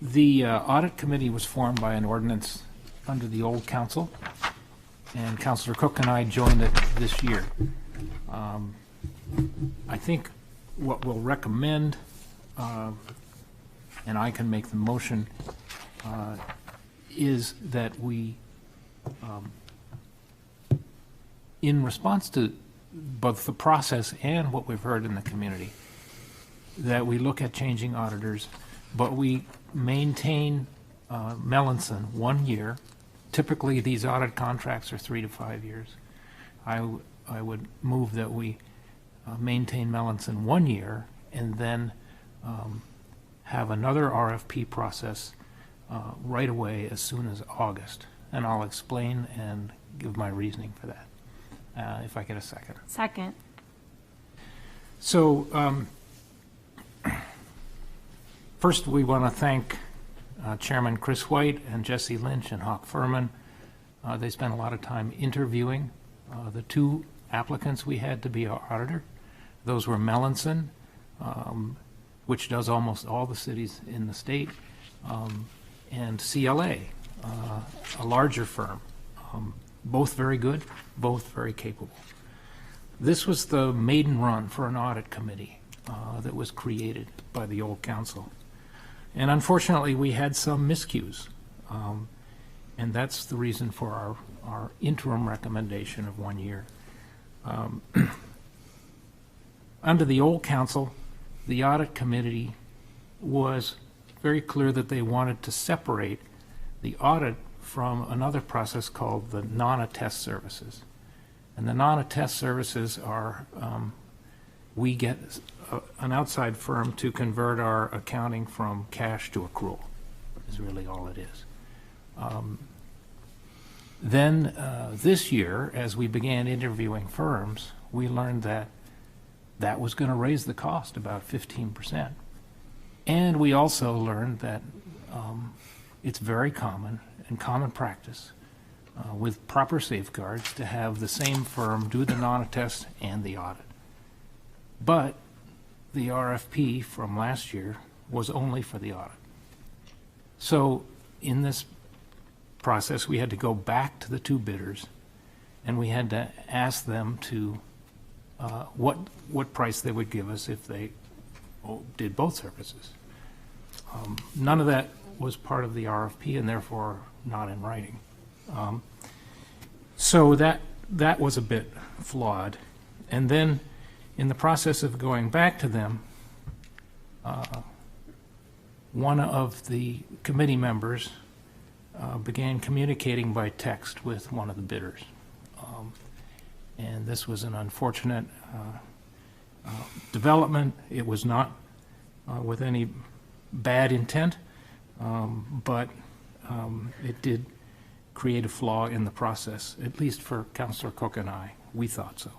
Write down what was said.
The audit committee was formed by an ordinance under the old council, and Councillor Cook and I joined it this year. I think what we'll recommend, and I can make the motion, is that we, in response to both the process and what we've heard in the community, that we look at changing auditors, but we maintain Melanson 1 year. Typically, these audit contracts are 3 to 5 years. I would move that we maintain Melanson 1 year and then have another RFP process right away as soon as August. And I'll explain and give my reasoning for that, if I get a second. Second. So first, we want to thank Chairman Chris White and Jesse Lynch and Hawk Furman. They spent a lot of time interviewing the two applicants we had to be our auditor. Those were Melanson, which does almost all the cities in the state, and CLA, a larger firm. Both very good, both very capable. This was the maiden run for an audit committee that was created by the old council. And unfortunately, we had some miscues, and that's the reason for our interim recommendation of 1 year. Under the old council, the audit committee was very clear that they wanted to separate the audit from another process called the non-attest services. And the non-attest services are, we get an outside firm to convert our accounting from cash to accrual, is really all it is. Then this year, as we began interviewing firms, we learned that that was going to raise the cost about 15%. And we also learned that it's very common and common practice with proper safeguards to have the same firm do the non-attest and the audit. But the RFP from last year was only for the audit. So in this process, we had to go back to the two bidders, and we had to ask them to what price they would give us if they did both services. None of that was part of the RFP and therefore not in writing. So that was a bit flawed. And then in the process of going back to them, one of the committee members began communicating by text with one of the bidders. And this was an unfortunate development. It was not with any bad intent, but it did create a flaw in the process, at least for Councillor Cook and I. We thought so.